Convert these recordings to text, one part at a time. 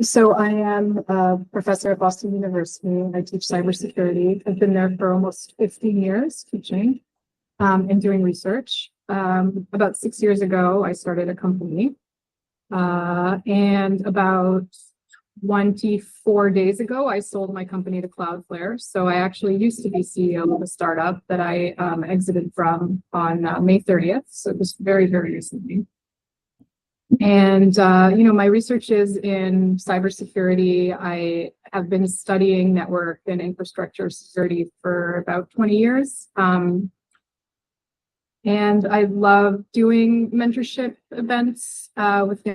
So I am a professor at Boston University. I teach cybersecurity. I've been there for almost 15 years teaching and doing research. About 6 years ago, I started a company. And about 24 days ago, I sold my company to Cloudflare. So I actually used to be CEO of a startup that I exited from on May 30th. So it was very, very recently. And, my research is in cybersecurity. I have been studying network and infrastructure security for about 20 years. And I love doing mentorship events with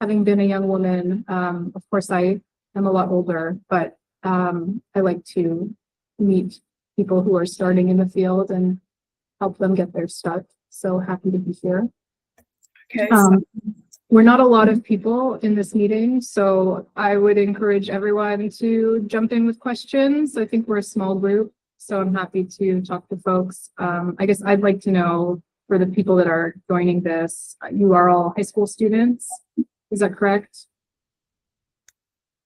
having been a young woman. Of course, I am a lot older, but I like to meet people who are starting in the field and help them get their start. So happy to be here. Okay. We're not a lot of people in this meeting, so I would encourage everyone to jump in with questions. I think we're a small group, so I'm happy to talk to folks. I guess I'd like to know, for the people that are joining this, you are all high school students, is that correct?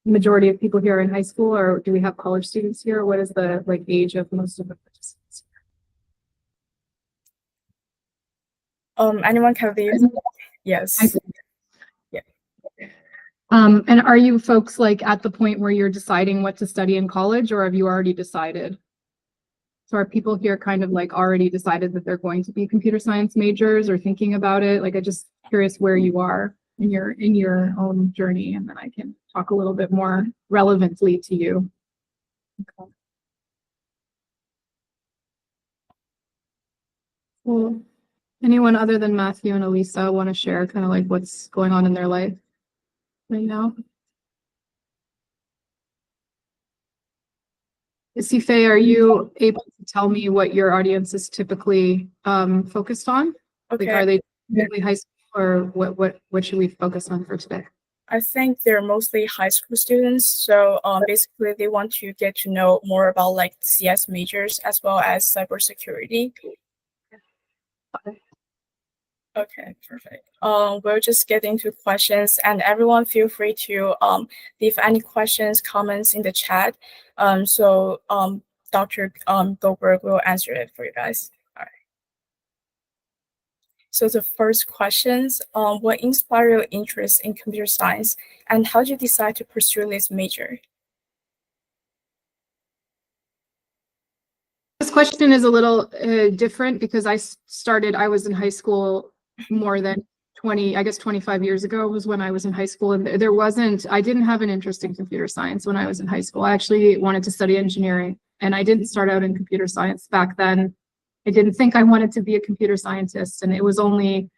The majority of people here are in high school, or do we have college students here? What is the age of most of the participants? Anyone can leave? Yes. Yeah. And are you folks at the point where you're deciding what to study in college, or have you already decided? So are people here kind of already decided that they're going to be computer science majors or thinking about it? I'm just curious where you are in your own journey, and then I can talk a little bit more relevantly to you. Okay. Well, anyone other than Matthew and Elisa want to share kind of what's going on in their life right now? Sife, are you able to tell me what your audience is typically focused on? Okay. Are they typically high school, or what should we focus on for today? I think they're mostly high school students. So basically they want to get to know more about CS majors as well as cybersecurity. Okay, perfect. We'll just get into questions, and everyone feel free to leave any questions, comments in the chat. So Dr. Goldberg will answer it for you guys. All right. So the first questions, what inspired your interest in computer science, and how did you decide to pursue this major? This question is a little different because I was in high school more than 25 years ago was when I was in high school, and I didn't have an interest in computer science when I was in high school. I actually wanted to study engineering, and I didn't start out in computer science back then. I didn't think I wanted to be a computer scientist, and it was only,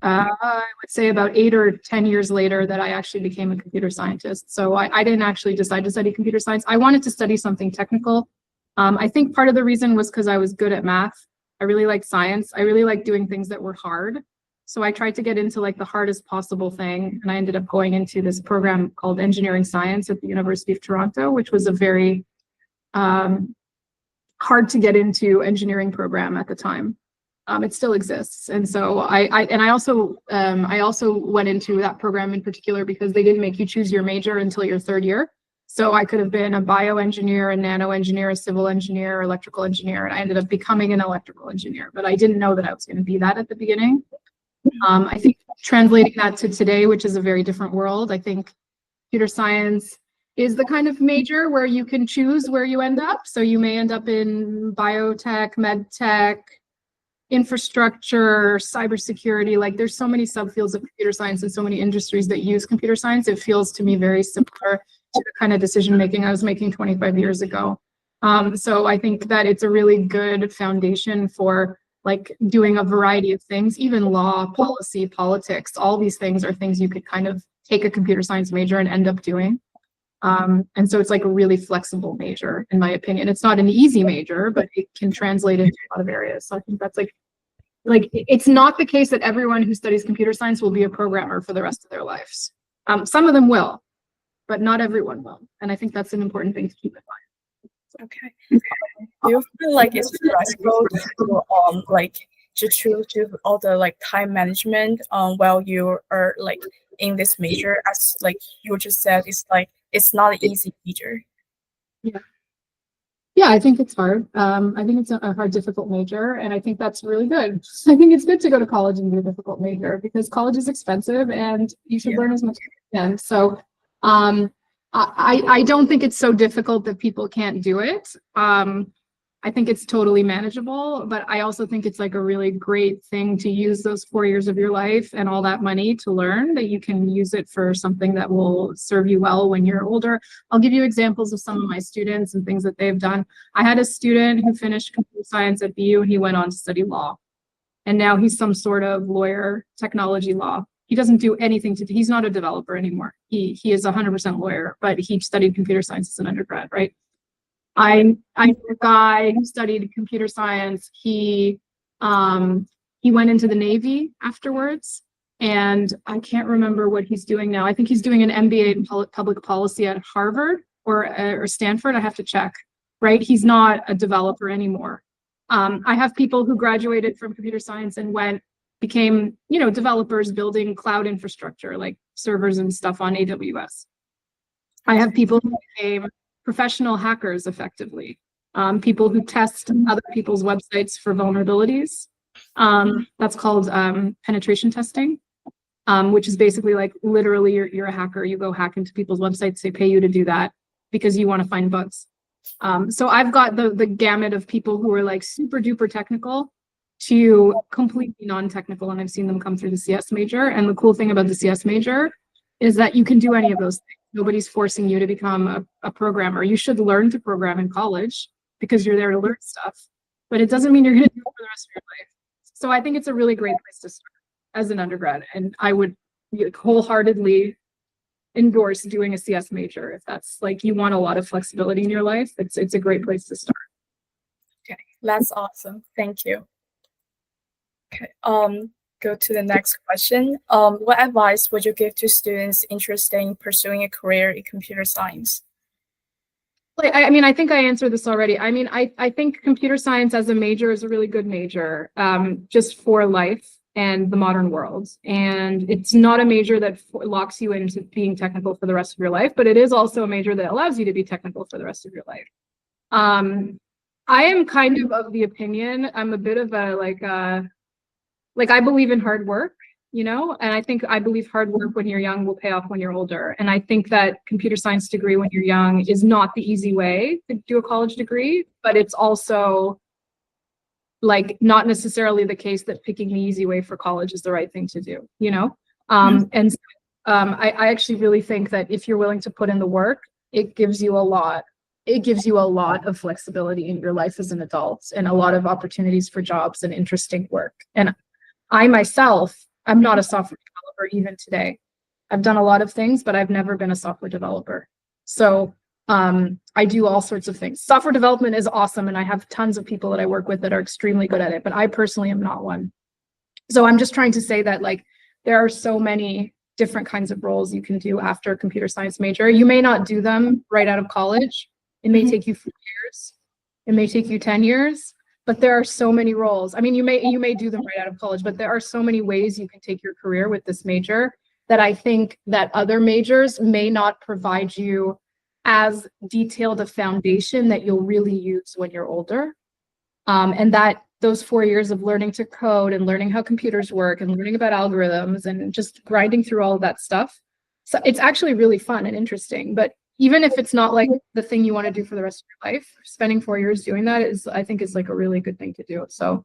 I would say about 8 or 10 years later that I actually became a computer scientist. So I didn't actually decide to study computer science. I wanted to study something technical. I think part of the reason was because I was good at math. I really liked science. I really liked doing things that were hard. So I tried to get into the hardest possible thing, and I ended up going into this program called engineering science at the University of Toronto, which was a very hard to get into engineering program at the time. It still exists, and so I also went into that program in particular because they didn't make you choose your major until your third year. So I could have been a bioengineer, a nano engineer, a civil engineer, electrical engineer, and I ended up becoming an electrical engineer. But I didn't know that I was going to be that at the beginning. I think translating that to today, which is a very different world, I think computer science is the kind of major where you can choose where you end up. So you may end up in biotech, med tech, infrastructure, cybersecurity. There's so many subfields of computer science and so many industries that use computer science. It feels to me very similar to the kind of decision making I was making 25 years ago. So I think that it's a really good foundation for doing a variety of things, even law, policy, politics. All these things are things you could kind of take a computer science major and end up doing. And so it's a really flexible major, in my opinion. It's not an easy major, but it can translate into a lot of areas. So I think that's it's not the case that everyone who studies computer science will be a programmer for the rest of their lives. Some of them will, but not everyone will. And I think that's an important thing to keep in mind. Okay. Do you feel it's stressful to to do all the like time management while you are like in this major, as like you just said, it's like it's not an easy major. Yeah, I think it's hard. I think it's a hard, difficult major, and I think that's really good. I think it's good to go to college and do a difficult major because college is expensive and you should learn as much as you can. So I don't think it's so difficult that people can't do it. I think it's totally manageable, but I also think it's like a really great thing to use those 4 years of your life and all that money to learn, that you can use it for something that will serve you well when you're older. I'll give you examples of some of my students and things that they've done. I had a student who finished computer science at BU and he went on to study law. And now he's some sort of lawyer, technology law. He doesn't do anything he's not a developer anymore. He is 100% lawyer, but he studied computer science as an undergrad, right? I knew a guy who studied computer science. He went into the Navy afterwards, and I can't remember what he's doing now. I think he's doing an MBA in public policy at Harvard or Stanford. I have to check. Right? He's not a developer anymore. I have people who graduated from computer science and became, developers building cloud infrastructure like servers and stuff on AWS. I have people who became professional hackers effectively, people who test other people's websites for vulnerabilities. That's called penetration testing, which is basically like literally you're a hacker. You go hack into people's websites. They pay you to do that because you want to find bugs. So I've got the gamut of people who are like super duper technical to completely non-technical, and I've seen them come through the CS major. And the cool thing about the CS major is that you can do any of those things. Nobody's forcing you to become a programmer. You should learn to program in college because you're there to learn stuff, but it doesn't mean you're going to do it for the rest of your life. So I think it's a really great place to start as an undergrad, and I would wholeheartedly endorse doing a CS major if that's like you want a lot of flexibility in your life. It's a great place to start. Okay, that's awesome. Thank you. Okay, go to the next question. What advice would you give to students interested in pursuing a career in computer science? Like, I think I answered this already. I think computer science as a major is a really good major, just for life and the modern world. And it's not a major that locks you into being technical for the rest of your life, but it is also a major that allows you to be technical for the rest of your life. I am kind of the opinion, I'm a bit of I believe in hard work, and I believe hard work when you're young will pay off when you're older. And I think that computer science degree when you're young is not the easy way to do a college degree, but it's also like not necessarily the case that picking the easy way for college is the right thing to do, And I actually really think that if you're willing to put in the work, it gives you a lot. It gives you a lot of flexibility in your life as an adult and a lot of opportunities for jobs and interesting work. And I myself, I'm not a software developer even today. I've done a lot of things, but I've never been a software developer. So I do all sorts of things. Software development is awesome, and I have tons of people that I work with that are extremely good at it, but I personally am not one. So I'm just trying to say that like there are so many different kinds of roles you can do after a computer science major. You may not do them right out of college. It may take you 4 years. It may take you 10 years. But there are so many roles. You may do them right out of college, but there are so many ways you can take your career with this major that I think that other majors may not provide you as detailed a foundation that you'll really use when you're older. And that those 4 years of learning to code and learning how computers work and learning about algorithms and just grinding through all of that stuff. So it's actually really fun and interesting, but even if it's not like the thing you want to do for the rest of your life, spending 4 years doing that I think is like a really good thing to do. So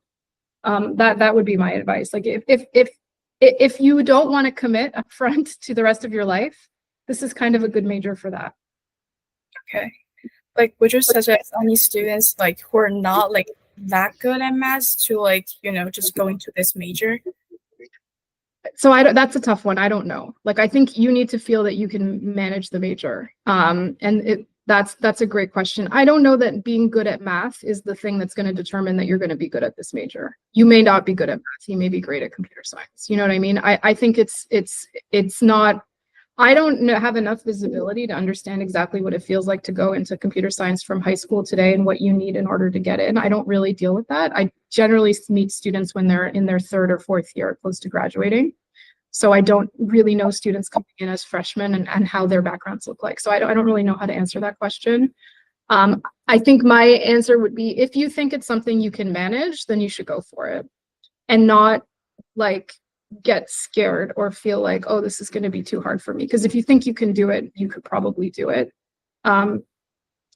that would be my advice. Like if you don't want to commit upfront to the rest of your life, this is kind of a good major for that. Okay. Like, would you suggest any students like who are not like that good at math to like, just go into this major? So that's a tough one. I don't know. Like, I think you need to feel that you can manage the major. That's a great question. I don't know that being good at math is the thing that's going to determine that you're going to be good at this major. You may not be good at math. You may be great at computer science. You know what I mean? I think it's not I don't have enough visibility to understand exactly what it feels like to go into computer science from high school today and what you need in order to get in. I don't really deal with that. I generally meet students when they're in their third or fourth year, close to graduating. So I don't really know students coming in as freshmen and how their backgrounds look like. So I don't really know how to answer that question. I think my answer would be, if you think it's something you can manage, then you should go for it, and not like get scared or feel like, oh, this is going to be too hard for me. Because if you think you can do it, you could probably do it.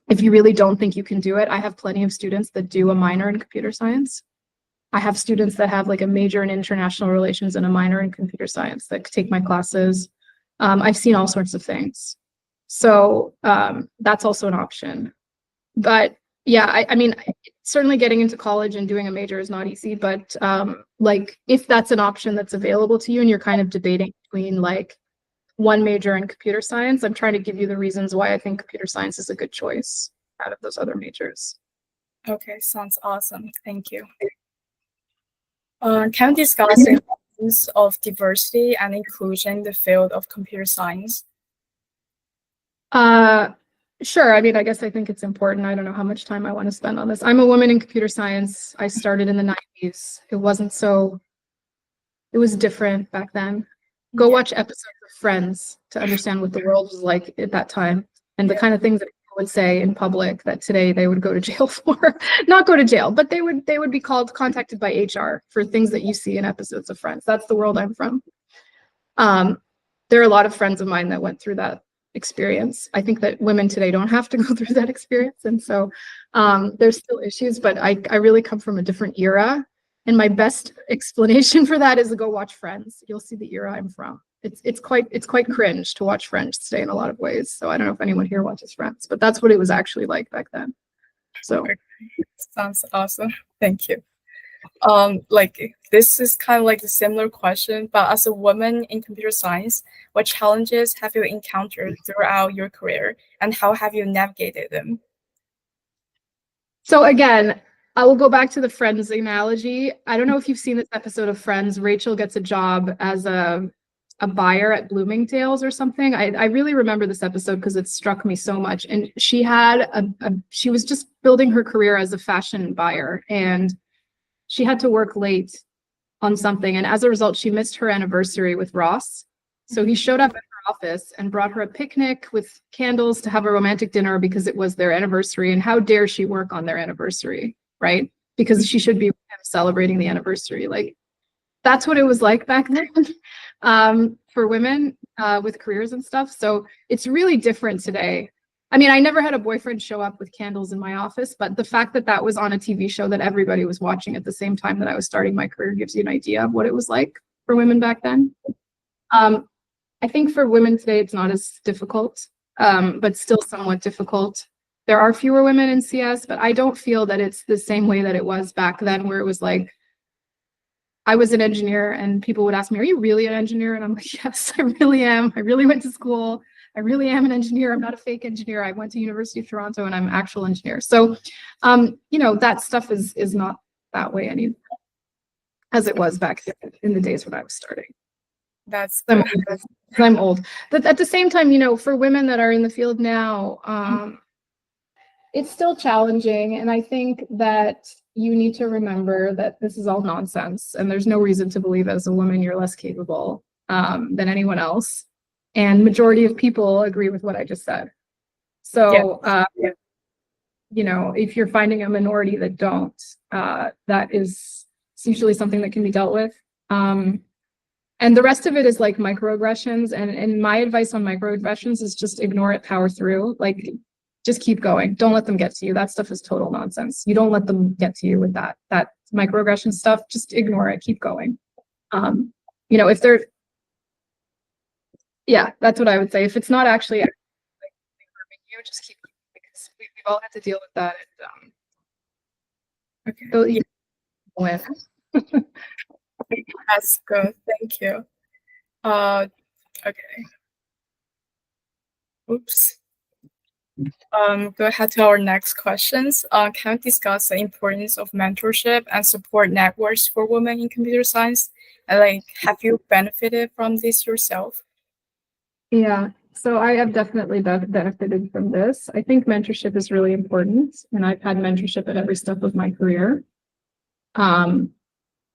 If you really don't think you can do it, I have plenty of students that do a minor in computer science. I have students that have like a major in international relations and a minor in computer science that take my classes. I've seen all sorts of things. So that's also an option. But yeah, I mean, certainly getting into college and doing a major is not easy, but like if that's an option that's available to you and you're kind of debating between like one major in computer science, I'm trying to give you the reasons why I think computer science is a good choice out of those other majors. Okay, sounds awesome. Thank you. Can we discuss the importance of diversity and inclusion in the field of computer science? Sure. I mean, I guess I think it's important. I don't know how much time I want to spend on this. I'm a woman in computer science. I started in the 90s. It was different back then. Go watch episodes of Friends to understand what the world was like at that time and the kind of things that people would say in public that today they would go to jail for. Not go to jail, but they would be contacted by HR for things that you see in episodes of Friends. That's the world I'm from. There are a lot of friends of mine that went through that experience. I think that women today don't have to go through that experience. And so there's still issues, but I really come from a different era. And my best explanation for that is to go watch Friends. You'll see the era I'm from. It's quite cringe to watch Friends today in a lot of ways. So I don't know if anyone here watches Friends, but that's what it was actually like back then. So sounds awesome. Thank you. Like this is kind of like a similar question, but as a woman in computer science, what challenges have you encountered throughout your career and how have you navigated them? So again, I will go back to the Friends analogy. I don't know if you've seen this episode of Friends. Rachel gets a job as a buyer at Bloomingdale's or something. I really remember this episode because it struck me so much. And she had she was just building her career as a fashion buyer, and she had to work late on something. And as a result, she missed her anniversary with Ross. So he showed up at her office and brought her a picnic with candles to have a romantic dinner because it was their anniversary. And how dare she work on their anniversary, right? Because she should be with him celebrating the anniversary. Like, that's what it was like back then for women with careers and stuff. So it's really different today. I mean, I never had a boyfriend show up with candles in my office, but the fact that that was on a TV show that everybody was watching at the same time that I was starting my career gives you an idea of what it was like for women back then. I think for women today, it's not as difficult, but still somewhat difficult. There are fewer women in CS, but I don't feel that it's the same way that it was back then, where it was like, I was an engineer and people would ask me, are you really an engineer? And I'm like, yes, I really am. I really went to school. I really am an engineer. I'm not a fake engineer. I went to University of Toronto and I'm an actual engineer. So, you know, that stuff is not that way anymore as it was back in the days when I was starting. That's I'm old. But at the same time, you know, for women that are in the field now, it's still challenging. And I think that you need to remember that this is all nonsense and there's no reason to believe as a woman you're less capable than anyone else. And majority of people agree with what I just said. So, you know, if you're finding a minority that don't, that is usually something that can be dealt with. And the rest of it is like microaggressions. And my advice on microaggressions is just ignore it, power through. Like, just keep going. Don't let them get to you. That stuff is total nonsense. You don't let them get to you with that microaggression stuff. Just ignore it. Keep going. You know, if they're, yeah, that's what I would say. If it's not actually like harming you, just keep going, because we've all had to deal with that. And, okay. So you win. That's good. Thank you. Okay. Oops. Go ahead to our next questions. Can we discuss the importance of mentorship and support networks for women in computer science? And like, have you benefited from this yourself? Yeah, so I have definitely benefited from this. I think mentorship is really important, and I've had mentorship at every step of my career.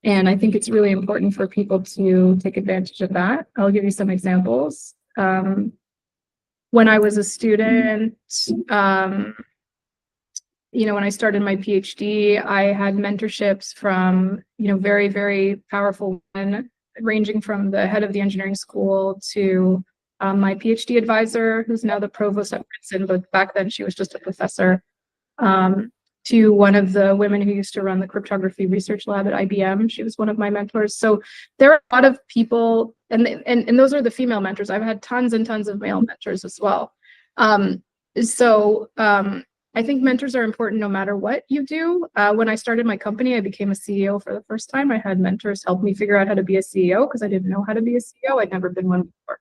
And I think it's really important for people to take advantage of that. I'll give you some examples. When I was a student, when I started my Ph.D., I had mentorships from, very, very powerful women, ranging from the head of the engineering school to my Ph.D. advisor, who's now the provost at Princeton, but back then she was just a professor, to one of the women who used to run the cryptography research lab at IBM. She was one of my mentors. So there are a lot of people, and those are the female mentors. I've had tons and tons of male mentors as well. I think mentors are important no matter what you do. When I started my company, I became a CEO for the first time. I had mentors help me figure out how to be a CEO because I didn't know how to be a CEO. I'd never been one before.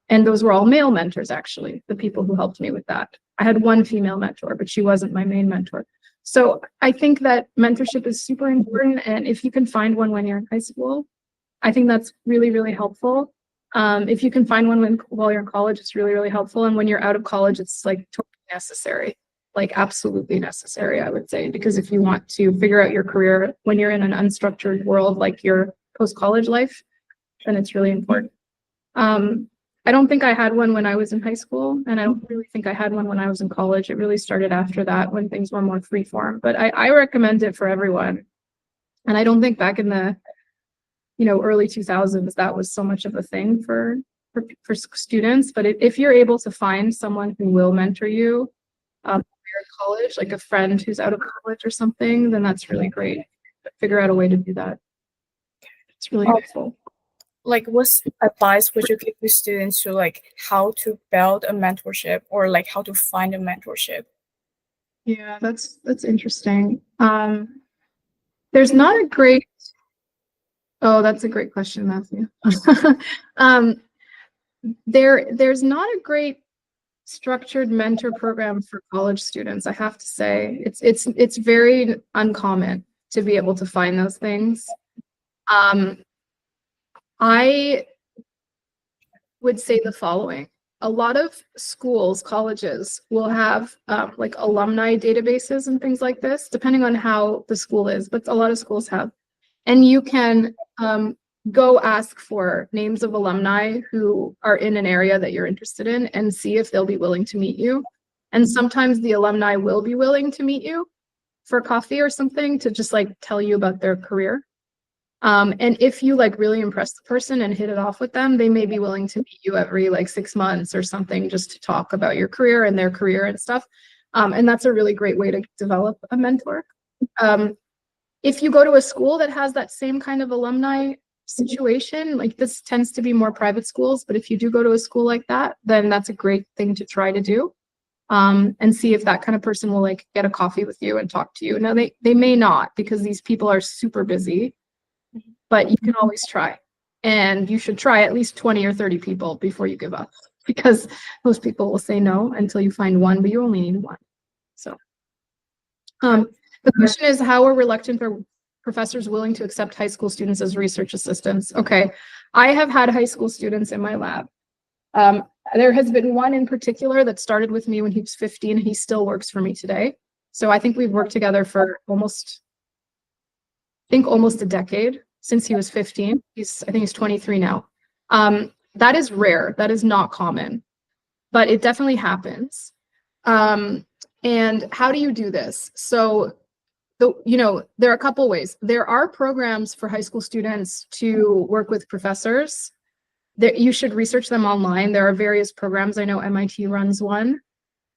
And those were all male mentors, actually, the people who helped me with that. I had one female mentor, but she wasn't my main mentor. So I think that mentorship is super important. And if you can find one when you're in high school, I think that's really, really helpful. If you can find one while you're in college, it's really, really helpful. And when you're out of college, it's like totally necessary, like absolutely necessary, I would say, because if you want to figure out your career when you're in an unstructured world like your post-college life, then it's really important. I don't think I had one when I was in high school, and I don't really think I had one when I was in college. It really started after that when things were more freeform, but I recommend it for everyone. And I don't think back in the early 2000s that was so much of a thing for students. But if you're able to find someone who will mentor you when you're in college, like a friend who's out of college or something, then that's really great. Figure out a way to do that. It's really helpful. Like, what advice would you give to students to how to build a mentorship or how to find a mentorship? Yeah, that's interesting. There's not a great. Oh, that's a great question, Matthew. There's not a great structured mentor program for college students, I have to say. It's very uncommon to be able to find those things. I would say the following. A lot of schools, colleges will have alumni databases and things like this, depending on how the school is, but a lot of schools have. And you can go ask for names of alumni who are in an area that you're interested in and see if they'll be willing to meet you. And sometimes the alumni will be willing to meet you for coffee or something to just tell you about their career. And if you really impress the person and hit it off with them, they may be willing to meet you every 6 months or something just to talk about your career and their career and stuff. And that's a really great way to develop a mentor. If you go to a school that has that same kind of alumni situation, this tends to be more private schools, but if you do go to a school like that, then that's a great thing to try to do. And see if that kind of person will get a coffee with you and talk to you. Now they may not, because these people are super busy. But you can always try, and you should try at least 20 or 30 people before you give up, because most people will say no until you find one, but you only need one. So the question is, how are reluctant professors willing to accept high school students as research assistants? Okay, I have had high school students in my lab. There has been one in particular that started with me when he was 15, and he still works for me today. So I think we've worked together for almost a decade. Since he was 15. I think he's 23 now. That is rare. That is not common, but it definitely happens. And how do you do this? So, there are a couple ways. There are programs for high school students to work with professors. You should research them online. There are various programs. I know MIT runs one.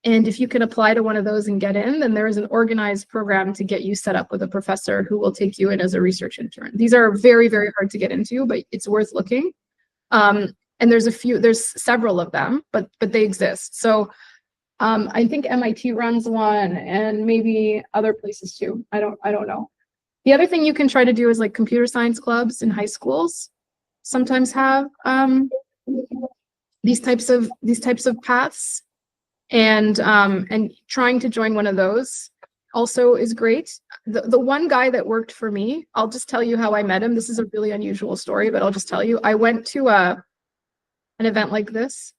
And if you can apply to one of those and get in, then there is an organized program to get you set up with a professor who will take you in as a research intern. These are very, very hard to get into, but it's worth looking. And there's several of them, but they exist. So I think MIT runs one, and maybe other places too. I don't know. The other thing you can try to do is computer science clubs in high schools sometimes have these types of paths. And trying to join one of those also is great. The one guy that worked for me, I'll just tell you how I met him. This is a really unusual story, but I'll just tell you. I went to an event like this.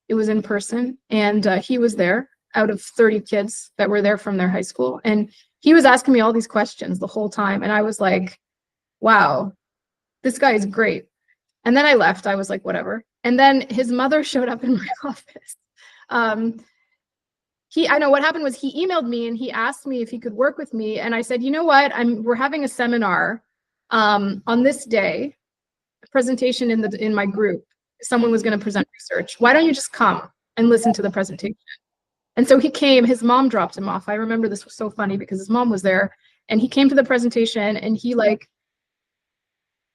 It was in person, and he was there out of 30 kids that were there from their high school. And he was asking me all these questions the whole time. And I was like, wow, this guy is great. And then I left. I was like, whatever. And then his mother showed up in my office. I know what happened was he emailed me and he asked me if he could work with me. And I said, you know what? We're having a seminar on this day, a presentation in my group. Someone was going to present research. Why don't you just come and listen to the presentation? And so he came, his mom dropped him off. I remember this was so funny because his mom was there, and he came to the presentation and he like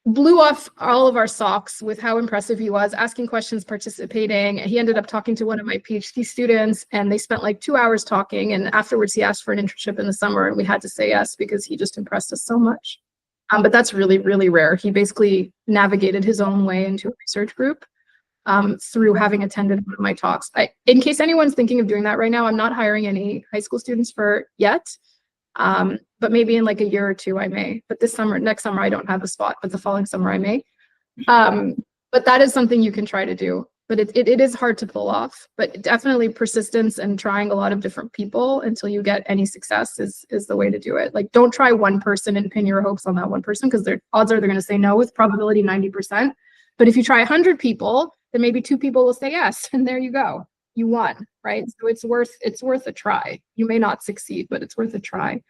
blew off all of our socks with how impressive he was, asking questions, participating. He ended up talking to one of my PhD students, and they spent like 2 hours talking. And afterwards he asked for an internship in the summer, and we had to say yes because he just impressed us so much. But that's really, really rare. He basically navigated his own way into a research group through having attended one of my talks. In case anyone's thinking of doing that right now, I'm not hiring any high school students for yet, but maybe in like a year or two I may. But next summer I don't have a spot, but the following summer I may. But that is something you can try to do. But it is hard to pull off. But definitely persistence and trying a lot of different people until you get any success is the way to do it. Like, don't try one person and pin your hopes on that one person, because their odds are they're going to say no with probability 90%. But if you try 100 people, then maybe 2 people will say yes, and there you go. You won, right? So it's worth a try. You may not succeed, but it's worth a try.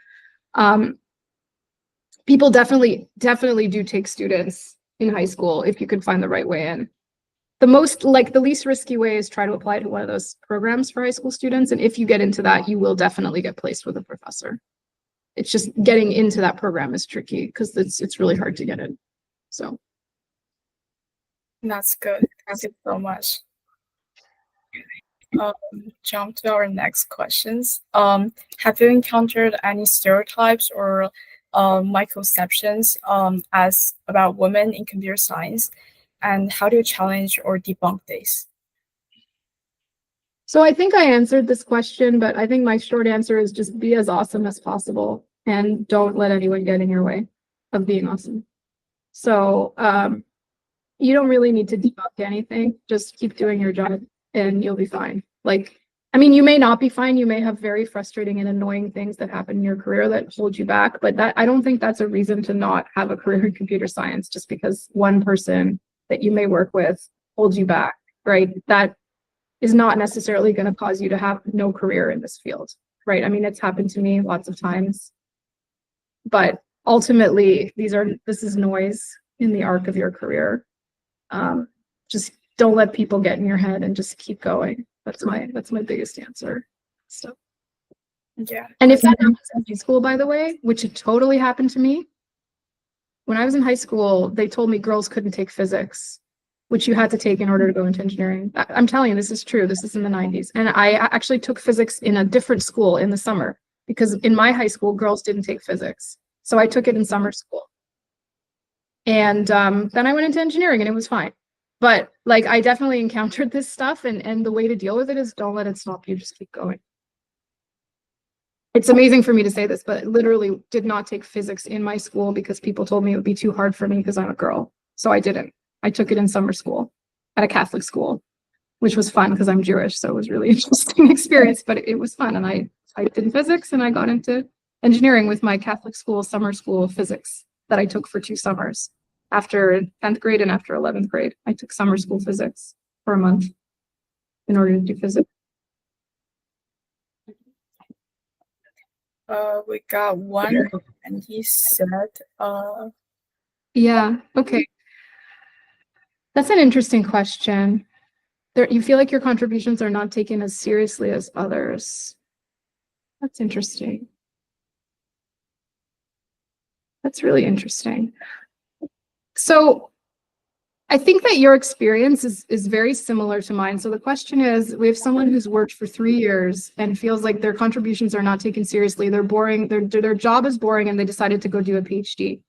People definitely do take students in high school if you could find the right way in. The least risky way is try to apply to one of those programs for high school students. And if you get into that, you will definitely get placed with a professor. It's just getting into that program is tricky because it's really hard to get in. So. That's good. Thank you so much. Jump to our next questions. Have you encountered any stereotypes or misconceptions as about women in computer science, and how do you challenge or debunk this? So I think I answered this question, but I think my short answer is just be as awesome as possible and don't let anyone get in your way of being awesome. So you don't really need to debunk anything. Just keep doing your job and you'll be fine. Like, I mean, you may not be fine. You may have very frustrating and annoying things that happen in your career that hold you back, but I don't think that's a reason to not have a career in computer science just because one person that you may work with holds you back, right? That is not necessarily going to cause you to have no career in this field, right? I mean, it's happened to me lots of times, but ultimately this is noise in the arc of your career. Just don't let people get in your head and just keep going. That's my biggest answer. So yeah. And if that happens in high school, by the way, which it totally happened to me, when I was in high school, they told me girls couldn't take physics, which you had to take in order to go into engineering. I'm telling you, this is true. This is in the 90s. And I actually took physics in a different school in the summer because in my high school, girls didn't take physics. So I took it in summer school. And then I went into engineering and it was fine. But like, I definitely encountered this stuff, and the way to deal with it is don't let it stop you, just keep going. It's amazing for me to say this, but I literally did not take physics in my school because people told me it would be too hard for me because I'm a girl. So I didn't. I took it in summer school at a Catholic school, which was fun because I'm Jewish. So it was really interesting experience, but it was fun. And I did physics and I got into engineering with my Catholic school summer school of physics that I took for 2 summers. After 10th grade and after 11th grade, I took summer school physics for a month in order to do physics. We got one, and he said, yeah, okay. That's an interesting question. You feel like your contributions are not taken as seriously as others. That's interesting. That's really interesting. So I think that your experience is very similar to mine. So the question is, we have someone who's worked for 3 years and feels like their contributions are not taken seriously. They're boring. Their job is boring, and they decided to go do a PhD.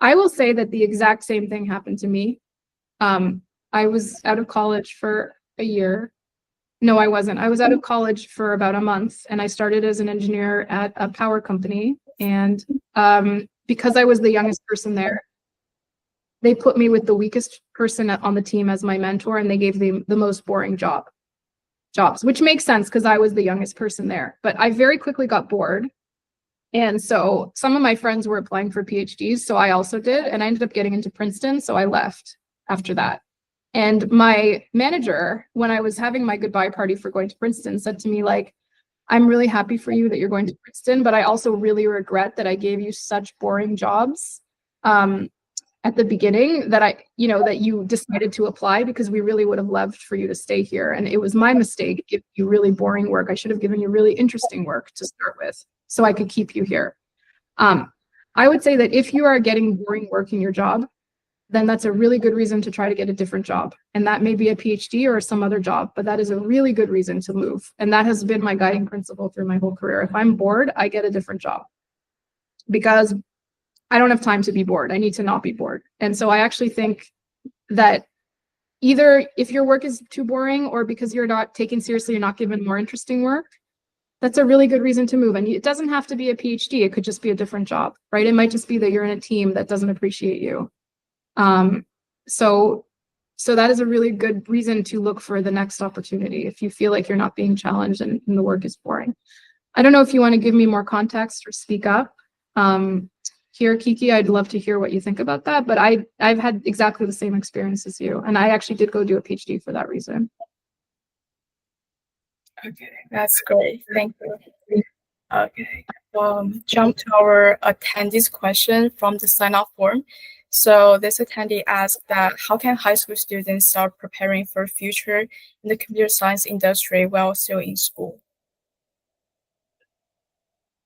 I will say that the exact same thing happened to me. I was out of college for a year. No, I wasn't. I was out of college for about a month, and I started as an engineer at a power company. And because I was the youngest person there, they put me with the weakest person on the team as my mentor, and they gave me the most boring jobs, which makes sense because I was the youngest person there. But I very quickly got bored. And so some of my friends were applying for PhDs, so I also did, and I ended up getting into Princeton, so I left after that. And my manager, when I was having my goodbye party for going to Princeton, said to me, like, I'm really happy for you that you're going to Princeton, but I also really regret that I gave you such boring jobs at the beginning that that you decided to apply, because we really would have loved for you to stay here. And it was my mistake giving you really boring work. I should have given you really interesting work to start with so I could keep you here. I would say that if you are getting boring work in your job, then that's a really good reason to try to get a different job. And that may be a PhD or some other job, but that is a really good reason to move. And that has been my guiding principle through my whole career. If I'm bored, I get a different job, because I don't have time to be bored. I need to not be bored. And so I actually think that either if your work is too boring, or because you're not taken seriously, you're not given more interesting work, that's a really good reason to move. And it doesn't have to be a PhD. It could just be a different job, right? It might just be that you're in a team that doesn't appreciate you. So that is a really good reason to look for the next opportunity if you feel like you're not being challenged and the work is boring. I don't know if you want to give me more context or speak up. Here, Kiki, I'd love to hear what you think about that, but I've had exactly the same experience as you, and I actually did go do a PhD for that reason. Okay, that's great. Thank you. Okay, jump to our attendees question from the sign-up form. So this attendee asked that how can high school students start preparing for a future in the computer science industry while still in school?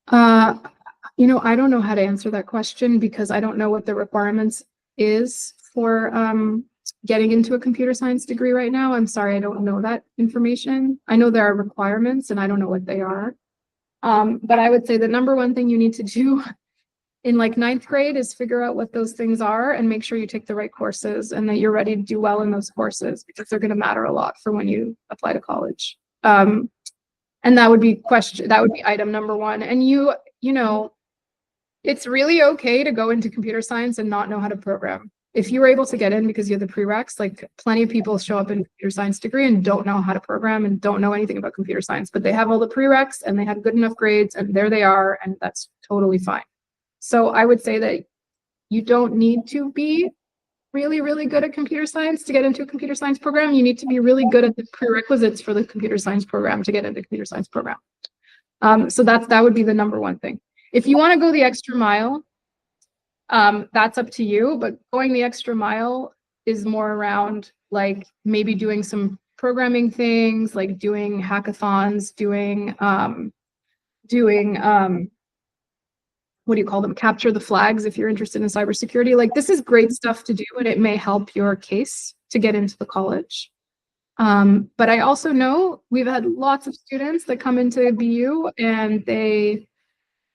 I don't know how to answer that question, because I don't know what the requirements is for getting into a computer science degree right now. I'm sorry, I don't know that information. I know there are requirements and I don't know what they are. But I would say the number one thing you need to do in like 9th grade is figure out what those things are and make sure you take the right courses and that you're ready to do well in those courses, because they're going to matter a lot for when you apply to college. And that would be item number one. And it's really okay to go into computer science and not know how to program. If you were able to get in because you have the prereqs, like plenty of people show up in a computer science degree and don't know how to program and don't know anything about computer science, but they have all the prereqs and they had good enough grades and there they are, and that's totally fine. So I would say that you don't need to be really, really good at computer science to get into a computer science program. You need to be really good at the prerequisites for the computer science program to get into the computer science program. So that would be the number one thing. If you want to go the extra mile, that's up to you, but going the extra mile is more around like maybe doing some programming things, like doing hackathons, doing what do you call them? Capture the flags if you're interested in cybersecurity. Like, this is great stuff to do, and it may help your case to get into the college. But I also know we've had lots of students that come into BU and they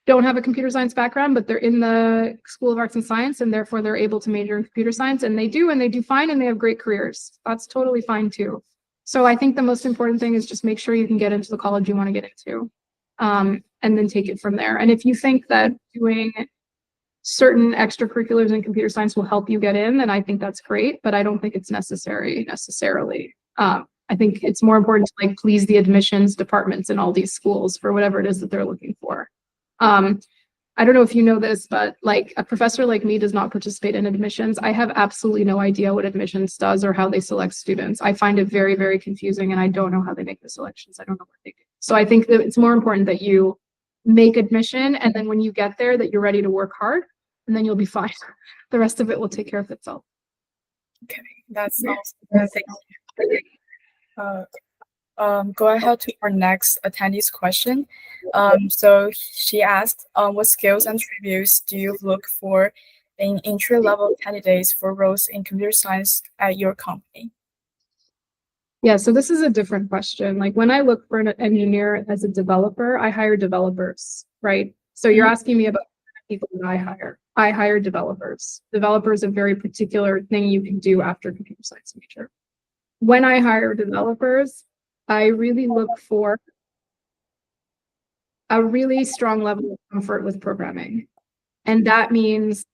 don't have a computer science background, but they're in the School of Arts and Science, and therefore they're able to major in computer science, and they do fine, and they have great careers. That's totally fine too. So I think the most important thing is just make sure you can get into the college you want to get into, and then take it from there. And if you think that doing certain extracurriculars in computer science will help you get in, then I think that's great, but I don't think it's necessarily. I think it's more important to like please the admissions departments in all these schools for whatever it is that they're looking for. I don't know if you know this, but like a professor like me does not participate in admissions. I have absolutely no idea what admissions does or how they select students. I find it very, very confusing, and I don't know how they make the selections. I don't know what they do. So I think that it's more important that you make admission, and then when you get there that you're ready to work hard, and then you'll be fine. The rest of it will take care of itself. Okay, that's awesome. Thank you. Go ahead to our next attendee's question. So she asked, what skills and attributes do you look for in entry-level candidates for roles in computer science at your company? Yeah, so this is a different question. Like when I look for an engineer as a developer, I hire developers, right? So you're asking me about people that I hire. I hire developers. Developers are a very particular thing you can do after a computer science major. When I hire developers, I really look for a really strong level of comfort with programming. And that means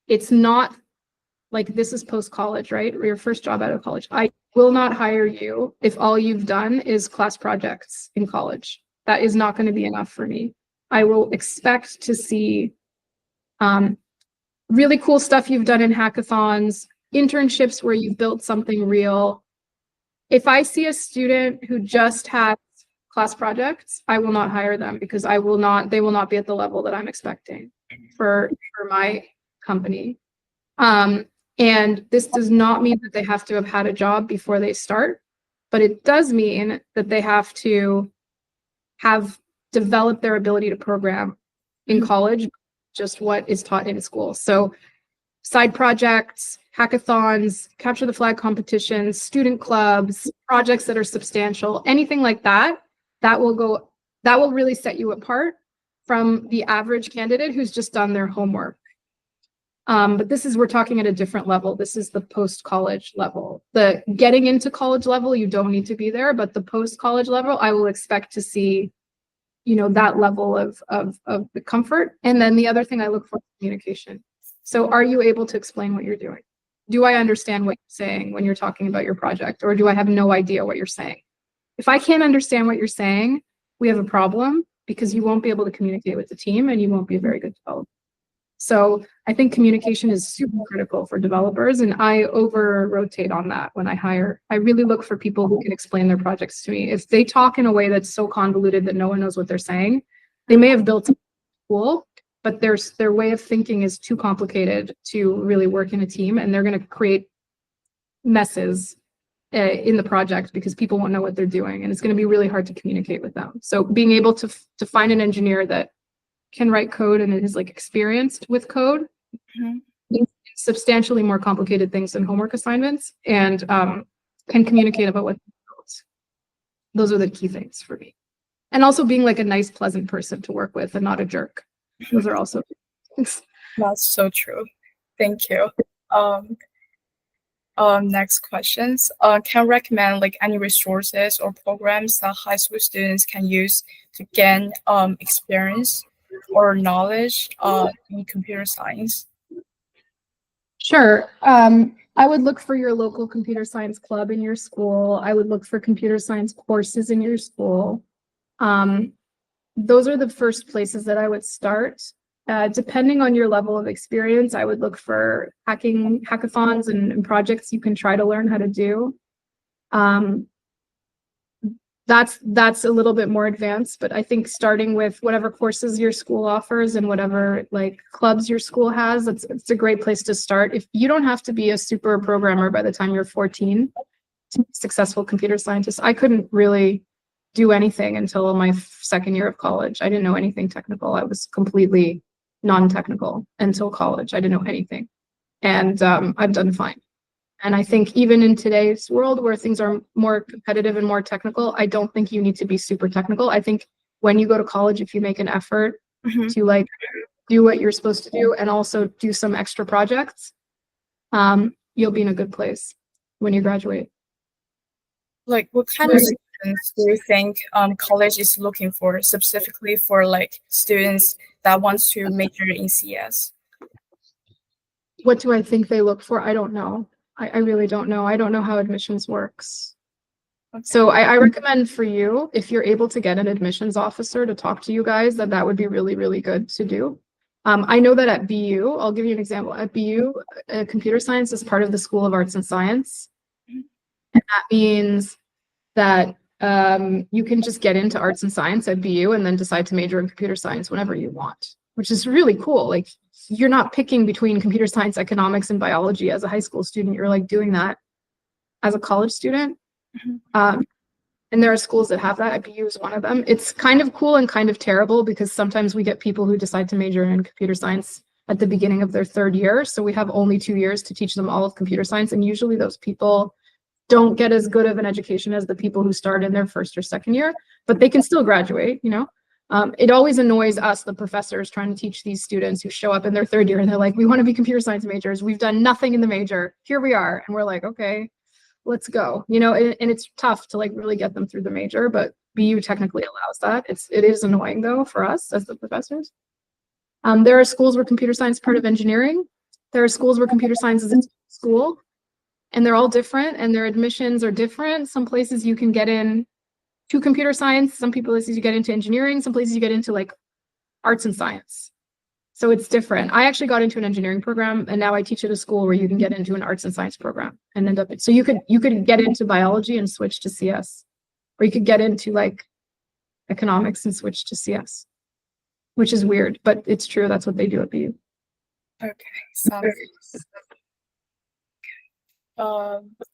it's not like this is post-college, right? Or your first job out of college. I will not hire you if all you've done is class projects in college. That is not going to be enough for me. I will expect to see really cool stuff you've done in hackathons, internships where you've built something real. If I see a student who just has class projects, I will not hire them because they will not be at the level that I'm expecting for my company. And this does not mean that they have to have had a job before they start, but it does mean that they have to have developed their ability to program in college, just what is taught in school. So side projects, hackathons, capture the flag competitions, student clubs, projects that are substantial, anything like that, that will really set you apart from the average candidate who's just done their homework. But we're talking at a different level. This is the post-college level. The getting into college level, you don't need to be there, but the post-college level, I will expect to see, that level of the comfort. And then the other thing I look for is communication. So are you able to explain what you're doing? Do I understand what you're saying when you're talking about your project, or do I have no idea what you're saying? If I can't understand what you're saying, we have a problem because you won't be able to communicate with the team and you won't be a very good developer. So I think communication is super critical for developers, and I over-rotate on that when I hire. I really look for people who can explain their projects to me. If they talk in a way that's so convoluted that no one knows what they're saying, they may have built a tool, but their way of thinking is too complicated to really work in a team, and they're going to create messes in the project because people won't know what they're doing, and it's going to be really hard to communicate with them. So being able to find an engineer that can write code and is like experienced with code, substantially more complicated things than homework assignments, and can communicate about what those are the key things for me. And also being like a nice, pleasant person to work with and not a jerk. Those are also things. That's so true. Thank you. Next questions. Can you recommend like any resources or programs that high school students can use to gain experience or knowledge in computer science? Sure. I would look for your local computer science club in your school. I would look for computer science courses in your school. Those are the first places that I would start. Depending on your level of experience, I would look for hackathons and projects you can try to learn how to do. That's a little bit more advanced, but I think starting with whatever courses your school offers and whatever like clubs your school has, it's a great place to start. If you don't have to be a super programmer by the time you're 14 to be a successful computer scientist. I couldn't really do anything until my second year of college. I didn't know anything technical. I was completely non-technical until college. I didn't know anything, and I've done fine. And I think even in today's world where things are more competitive and more technical, I don't think you need to be super technical. I think when you go to college, if you make an effort to like do what you're supposed to do and also do some extra projects, you'll be in a good place when you graduate. Like what kind of students do you think college is looking for, specifically for like students that wants to major in CS? What do I think they look for? I don't know. I really don't know. I don't know how admissions works. Okay. So I recommend for you, if you're able to get an admissions officer to talk to you guys, that would be really, really good to do. I know that at BU, I'll give you an example. At BU, computer science is part of the School of Arts and Science. And that means that you can just get into arts and science at BU and then decide to major in computer science whenever you want, which is really cool. Like, you're not picking between computer science, economics, and biology as a high school student. You're like doing that as a college student. And there are schools that have that. IBU is one of them. It's kind of cool and kind of terrible because sometimes we get people who decide to major in computer science at the beginning of their third year. So we have only 2 years to teach them all of computer science. And usually those people don't get as good of an education as the people who start in their first or second year, but they can still graduate, you know? It always annoys us, the professors, trying to teach these students who show up in their third year and they're like, we want to be computer science majors. We've done nothing in the major. Here we are. And we're like, okay, let's go. You know, and it's tough to like really get them through the major, but BU technically allows that. It is annoying though for us as the professors. There are schools where computer science is part of engineering. There are schools where computer science is in school, and they're all different, and their admissions are different. Some places you can get in to computer science, some places you get into engineering, some places you get into like arts and science. So it's different. I actually got into an engineering program, and now I teach at a school where you can get into an arts and science program and end up. So you could get into biology and switch to CS, or you could get into like economics and switch to CS, which is weird, but it's true. That's what they do at BU. Okay, sounds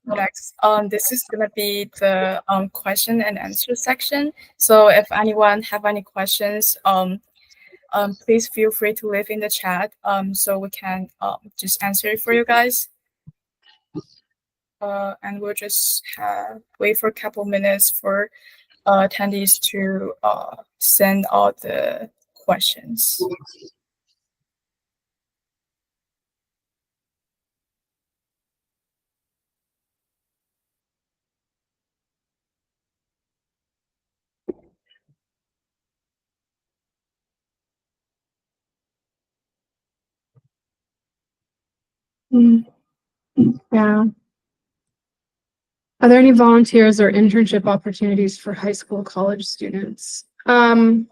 next, this is gonna be the question and answer section. So if anyone have any questions, please feel free to leave in the chat, so we can just answer it for you guys. And we'll just wait for a couple minutes for attendees to send all the questions. Yeah. Are there any volunteers or internship opportunities for high school, college students? For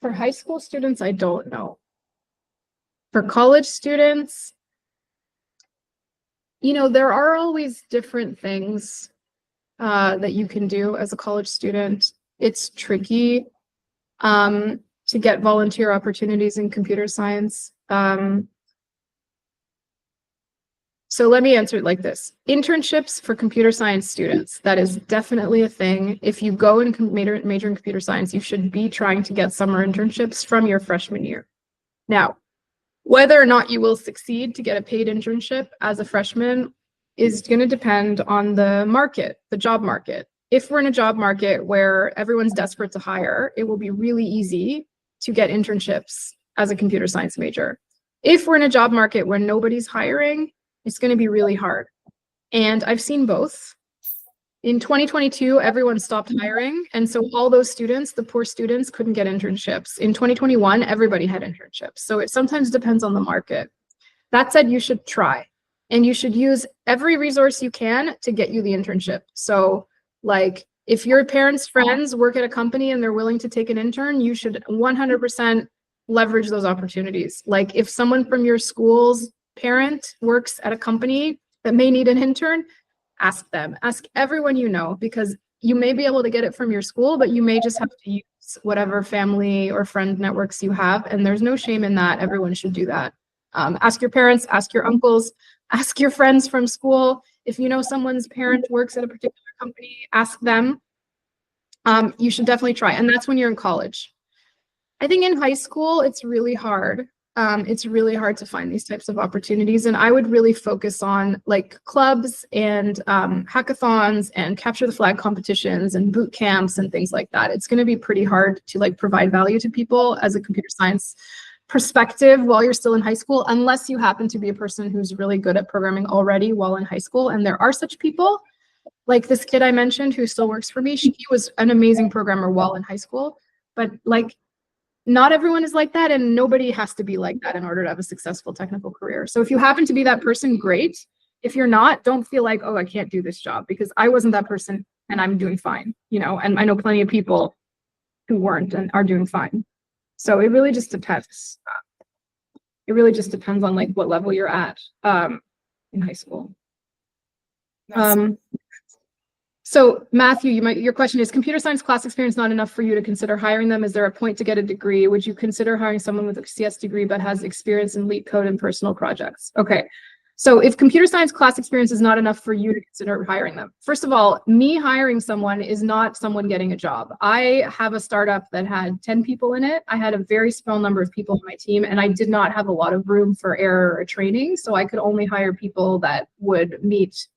high school students, I don't know. For college students, you know, there are always different things that you can do as a college student. It's tricky to get volunteer opportunities in computer science. So let me answer it like this. Internships for computer science students, that is definitely a thing. If you go and major in computer science, you should be trying to get summer internships from your freshman year. Now, whether or not you will succeed to get a paid internship as a freshman is going to depend on the market, the job market. If we're in a job market where everyone's desperate to hire, it will be really easy to get internships as a computer science major. If we're in a job market where nobody's hiring, it's going to be really hard. And I've seen both. In 2022, everyone stopped hiring. And so all those students, the poor students, couldn't get internships. In 2021, everybody had internships. So it sometimes depends on the market. That said, you should try. And you should use every resource you can to get you the internship. So like if your parents' friends work at a company and they're willing to take an intern, you should 100% leverage those opportunities. Like if someone from your school's parent works at a company that may need an intern, ask them. Ask everyone you know, because you may be able to get it from your school, but you may just have to use whatever family or friend networks you have. And there's no shame in that. Everyone should do that. Ask your parents, ask your uncles, ask your friends from school. If you know someone's parent works at a particular company, ask them. You should definitely try. And that's when you're in college. I think in high school, it's really hard. It's really hard to find these types of opportunities. And I would really focus on like clubs and hackathons and capture the flag competitions and boot camps and things like that. It's going to be pretty hard to like provide value to people as a computer science perspective while you're still in high school, unless you happen to be a person who's really good at programming already while in high school. And there are such people, like this kid I mentioned who still works for me. He was an amazing programmer while in high school, but like not everyone is like that, and nobody has to be like that in order to have a successful technical career. So if you happen to be that person, great. If you're not, don't feel like, oh, I can't do this job, because I wasn't that person and I'm doing fine, you know, and I know plenty of people who weren't and are doing fine. So it really just depends. It really just depends on like what level you're at in high school. So Matthew, your question is, computer science class experience not enough for you to consider hiring them? Is there a point to get a degree? Would you consider hiring someone with a CS degree but has experience in LEET code and personal projects? Okay, so if computer science class experience is not enough for you to consider hiring them, first of all, me hiring someone is not someone getting a job. I have a startup that had 10 people in it. I had a very small number of people on my team, and I did not have a lot of room for error or training. So I could only hire people that would meet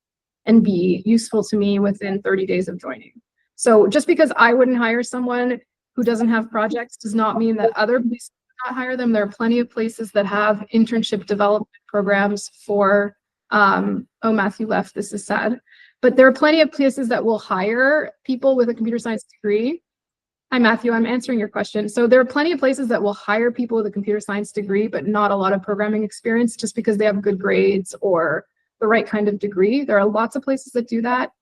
and be useful to me within 30 days of joining. So just because I wouldn't hire someone who doesn't have projects does not mean that other places would not hire them. There are plenty of places that have internship development programs for, oh, Matthew left, this is sad. But there are plenty of places that will hire people with a computer science degree Hi, Matthew. I'm answering your question. So there are plenty of places that will hire people with a computer science degree, but not a lot of programming experience just because they have good grades or the right kind of degree. There are lots of places that do that.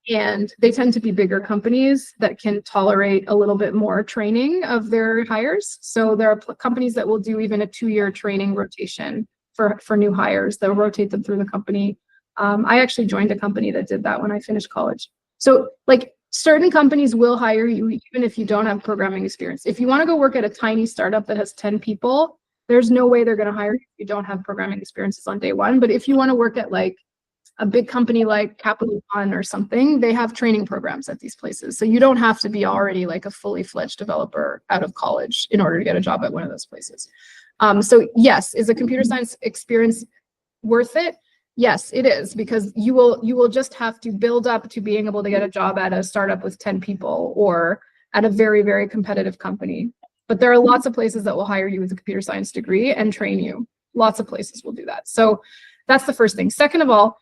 And they tend to be bigger companies that can tolerate a little bit more training of their hires. So there are companies that will do even a 2-year training rotation for new hires. They'll rotate them through the company. I actually joined a company that did that when I finished college. So like certain companies will hire you even if you don't have programming experience. If you want to go work at a tiny startup that has 10 people, there's no way they're going to hire you if you don't have programming experiences on day one. But if you want to work at like a big company like Capital One or something, they have training programs at these places. So you don't have to be already like a fully fledged developer out of college in order to get a job at one of those places. So yes, is a computer science experience worth it? Yes, it is, because you will just have to build up to being able to get a job at a startup with 10 people or at a very, very competitive company. But there are lots of places that will hire you with a computer science degree and train you. Lots of places will do that. So that's the first thing. Second of all,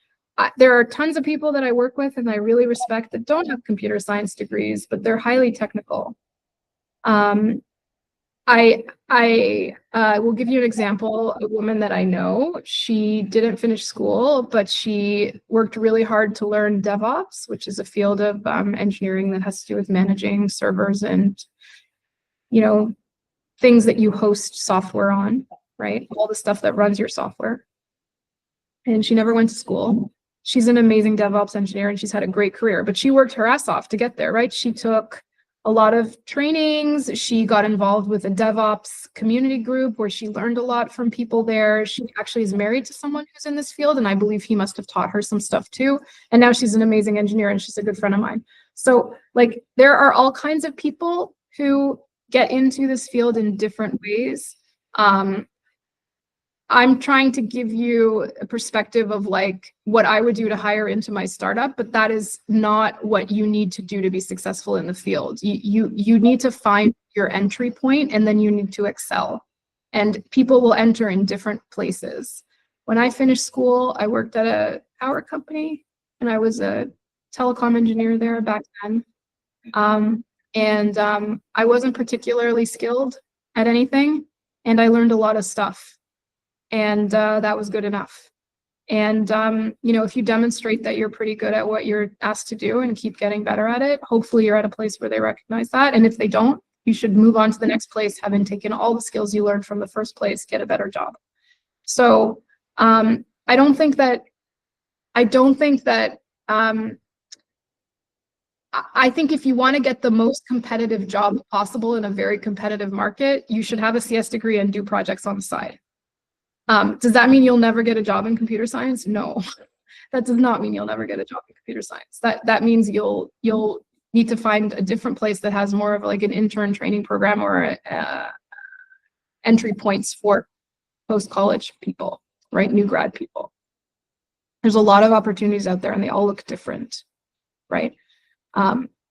there are tons of people that I work with and I really respect that don't have computer science degrees, but they're highly technical. I will give you an example. A woman that I know, she didn't finish school, but she worked really hard to learn DevOps, which is a field of engineering that has to do with managing servers and, you know, things that you host software on, right? All the stuff that runs your software. And she never went to school. She's an amazing DevOps engineer and she's had a great career, but she worked her ass off to get there, right? She took a lot of trainings. She got involved with a DevOps community group where she learned a lot from people there. She actually is married to someone who's in this field, and I believe he must have taught her some stuff too. And now she's an amazing engineer and she's a good friend of mine. So like there are all kinds of people who get into this field in different ways. I'm trying to give you a perspective of like what I would do to hire into my startup, but that is not what you need to do to be successful in the field. You need to find your entry point and then you need to excel. And people will enter in different places. When I finished school, I worked at a power company and I was a telecom engineer there back then. I wasn't particularly skilled at anything, and I learned a lot of stuff. And that was good enough. And, you know, if you demonstrate that you're pretty good at what you're asked to do and keep getting better at it, hopefully you're at a place where they recognize that. And if they don't, you should move on to the next place, having taken all the skills you learned from the first place, get a better job. So I think if you want to get the most competitive job possible in a very competitive market, you should have a CS degree and do projects on the side. Does that mean you'll never get a job in computer science? No, that does not mean you'll never get a job in computer science. That means you'll need to find a different place that has more of like an intern training program or entry points for post-college people, right? New grad people. There's a lot of opportunities out there and they all look different, right?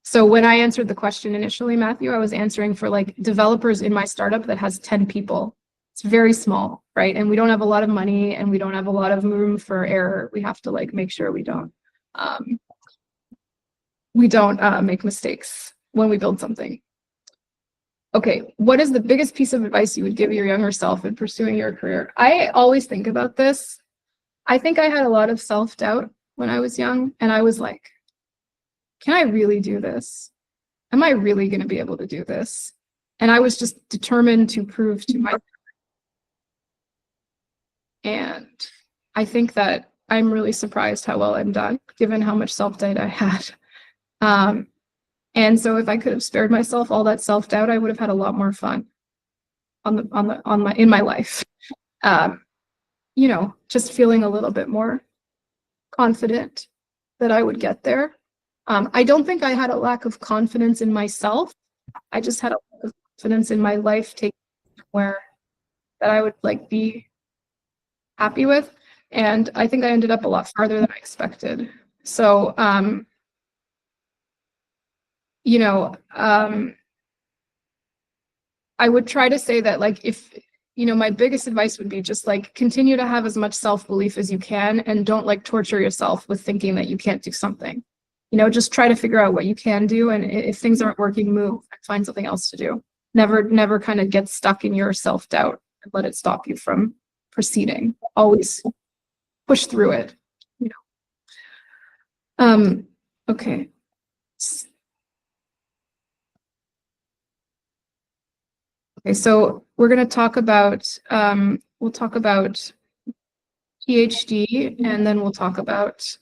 So when I answered the question initially, Matthew, I was answering for like developers in my startup that has 10 people. It's very small, right? And we don't have a lot of money and we don't have a lot of room for error. We have to like make sure we don't make mistakes when we build something. Okay, what is the biggest piece of advice you would give your younger self in pursuing your career? I always think about this. I think I had a lot of self-doubt when I was young, and I was like, can I really do this? Am I really going to be able to do this? And I was just determined to prove to myself. And I think that I'm really surprised how well I'm done, given how much self-doubt I had. And so if I could have spared myself all that self-doubt, I would have had a lot more fun in my life. You know, just feeling a little bit more confident that I would get there. I don't think I had a lack of confidence in myself. I just had a lack of confidence in my life taking where that I would like be happy with. And I think I ended up a lot farther than I expected. So, you know, I would try to say that like, if, you know, my biggest advice would be just like continue to have as much self-belief as you can and don't like torture yourself with thinking that you can't do something. You know, just try to figure out what you can do. And if things aren't working, move and find something else to do. Never kind of get stuck in your self-doubt and let it stop you from proceeding. Always push through it, you know. Okay. Okay, so we're going to talk about, we'll talk about PhD, and then we'll talk about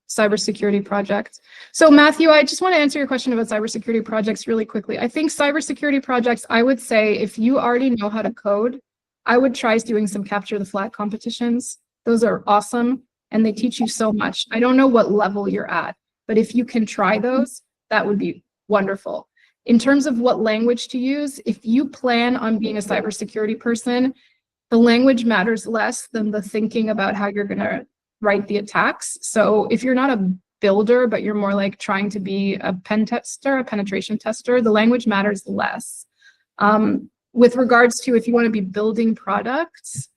cybersecurity projects. So Matthew, I just want to answer your question about cybersecurity projects really quickly. I think cybersecurity projects, I would say if you already know how to code, I would try doing some capture the flag competitions. Those are awesome, and they teach you so much. I don't know what level you're at, but if you can try those, that would be wonderful. In terms of what language to use, if you plan on being a cybersecurity person, the language matters less than the thinking about how you're going to write the attacks. So if you're not a builder, but you're more like trying to be a pen tester, a penetration tester, the language matters less. With regards to if you want to be building products,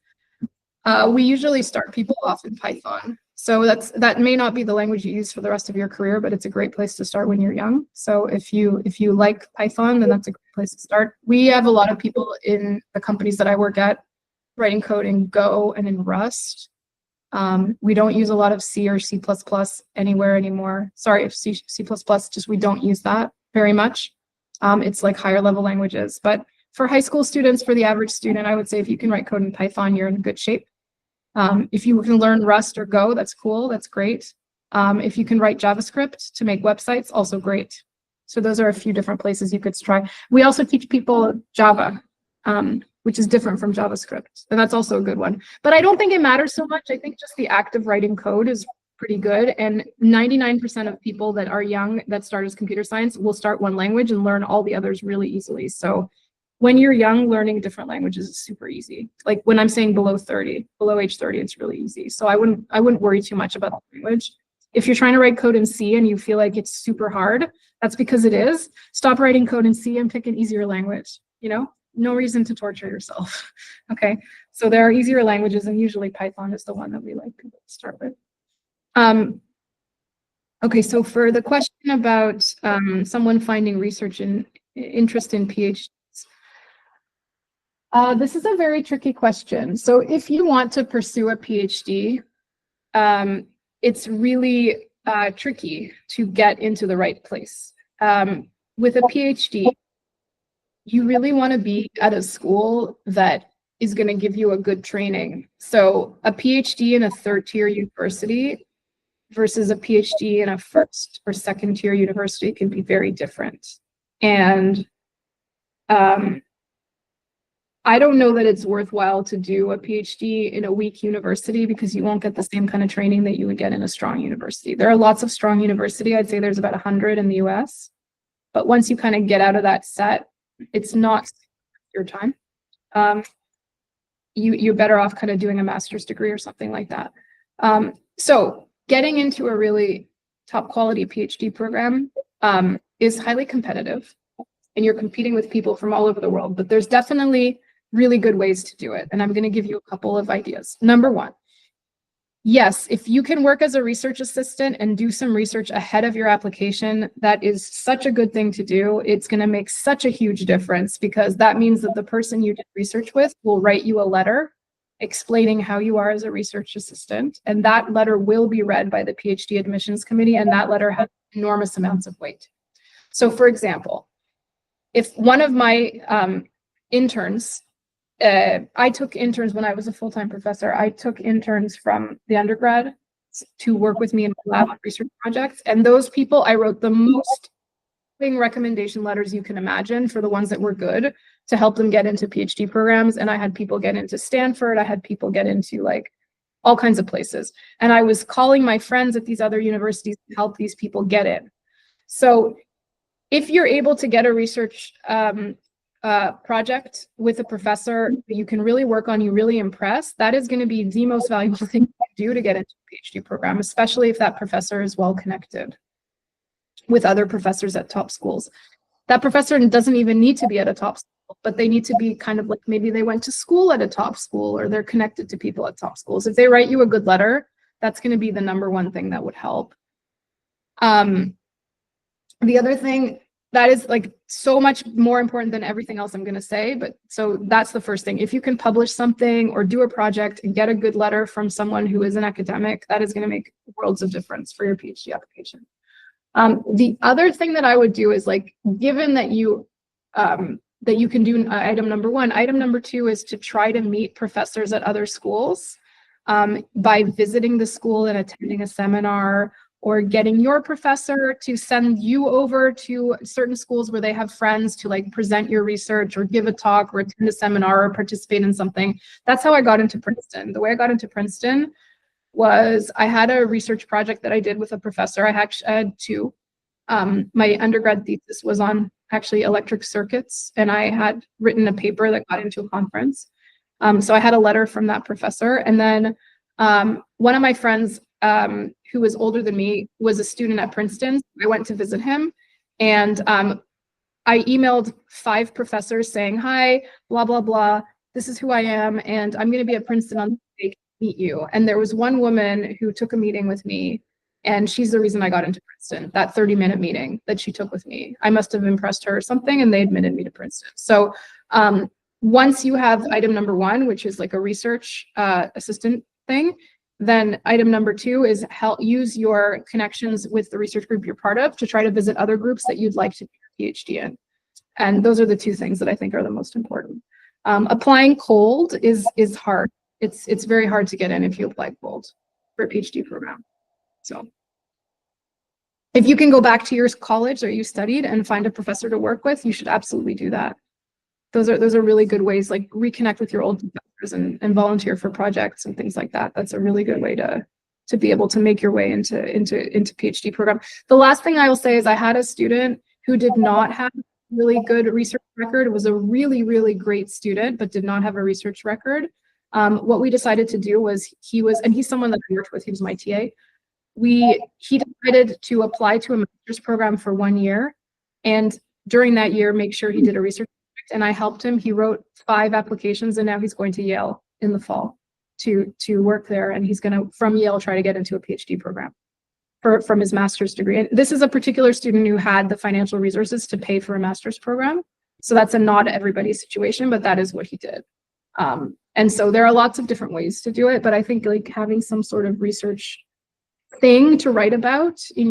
we usually start people off in Python. So that may not be the language you use for the rest of your career, but it's a great place to start when you're young. So if you like Python, then that's a great place to start. We have a lot of people in the companies that I work at writing code in Go and in Rust. We don't use a lot of C or C++ anywhere anymore. Sorry, if C++, just we don't use that very much. It's like higher level languages. But for high school students, for the average student, I would say if you can write code in Python, you're in good shape. If you can learn Rust or Go, that's cool, that's great. If you can write JavaScript to make websites, also great. So those are a few different places you could try. We also teach people Java, which is different from JavaScript, and that's also a good one. But I don't think it matters so much. I think just the act of writing code is pretty good, and 99% of people that are young that start as computer science will start one language and learn all the others really easily. So when you're young, learning different languages is super easy. Like when I'm saying below age 30, it's really easy. So I wouldn't worry too much about the language. If you're trying to write code in C and you feel like it's super hard, that's because it is. Stop writing code in C and pick an easier language, you know? No reason to torture yourself, okay? So there are easier languages, and usually Python is the one that we like people to start with. Okay, so for the question about someone finding research and interest in PhDs, this is a very tricky question. So if you want to pursue a PhD, it's really tricky to get into the right place. With a PhD, you really want to be at a school that is going to give you a good training. So a PhD in a third-tier university versus a PhD in a first or second-tier university can be very different. And I don't know that it's worthwhile to do a PhD in a weak university because you won't get the same kind of training that you would get in a strong university. There are lots of strong universities. I'd say there's about 100 in the US. But once you kind of get out of that set, it's not your time. You're better off kind of doing a master's degree or something like that. So getting into a really top quality PhD program is highly competitive, and you're competing with people from all over the world, but there's definitely really good ways to do it. And I'm going to give you a couple of ideas. Number one, yes, if you can work as a research assistant and do some research ahead of your application, that is such a good thing to do. It's going to make such a huge difference because that means that the person you did research with will write you a letter explaining how you are as a research assistant. And that letter will be read by the PhD admissions committee, and that letter has enormous amounts of weight. So for example, if one of my interns, I took interns when I was a full-time professor. I took interns from the undergrad to work with me in my lab on research projects. And those people, I wrote the most recommendation letters you can imagine for the ones that were good to help them get into PhD programs. And I had people get into Stanford. I had people get into like all kinds of places. And I was calling my friends at these other universities to help these people get in. So if you're able to get a research project with a professor that you can really work on, you really impress, that is going to be the most valuable thing you can do to get into a PhD program, especially if that professor is well connected with other professors at top schools. That professor doesn't even need to be at a top school, but they need to be kind of like maybe they went to school at a top school or they're connected to people at top schools. If they write you a good letter, that's going to be the number one thing that would help. The other thing that is like so much more important than everything else I'm going to say, but so that's the first thing. If you can publish something or do a project and get a good letter from someone who is an academic, that is going to make worlds of difference for your PhD application. The other thing that I would do is, like, given that you can do item number one, item number two is to try to meet professors at other schools by visiting the school and attending a seminar, or getting your professor to send you over to certain schools where they have friends to like present your research or give a talk or attend a seminar or participate in something. That's how I got into Princeton. The way I got into Princeton was I had a research project that I did with a professor. I had two. My undergrad thesis was on actually electric circuits, and I had written a paper that got into a conference. So I had a letter from that professor. And then one of my friends who was older than me was a student at Princeton. I went to visit him, and I emailed 5 professors saying, hi, blah, blah, blah. This is who I am, and I'm going to be at Princeton on Tuesday to meet you. And there was one woman who took a meeting with me, and she's the reason I got into Princeton, that 30-minute meeting that she took with me. I must have impressed her or something, and they admitted me to Princeton. So once you have item number one, which is like a research assistant thing, then item number two is use your connections with the research group you're part of to try to visit other groups that you'd like to do your PhD in. And those are the two things that I think are the most important. Applying cold is hard. It's very hard to get in if you apply cold for a PhD program. So if you can go back to your college that you studied and find a professor to work with, you should absolutely do that. Those are really good ways, like reconnect with your old professors and volunteer for projects and things like that. That's a really good way to be able to make your way into PhD program. The last thing I will say is I had a student who did not have a really good research record. It was a really, really great student, but did not have a research record. What we decided to do was and he's someone that I worked with, he was my TA. He decided to apply to a master's program for 1 year, and during that year, make sure he did a research project, and I helped him. He wrote 5 applications, and now he's going to Yale in the fall to work there, and he's going to, from Yale, try to get into a PhD program from his master's degree. And this is a particular student who had the financial resources to pay for a master's program. So that's a not everybody's situation, but that is what he did. And so there are lots of different ways to do it, but I think like having some sort of research thing to write about in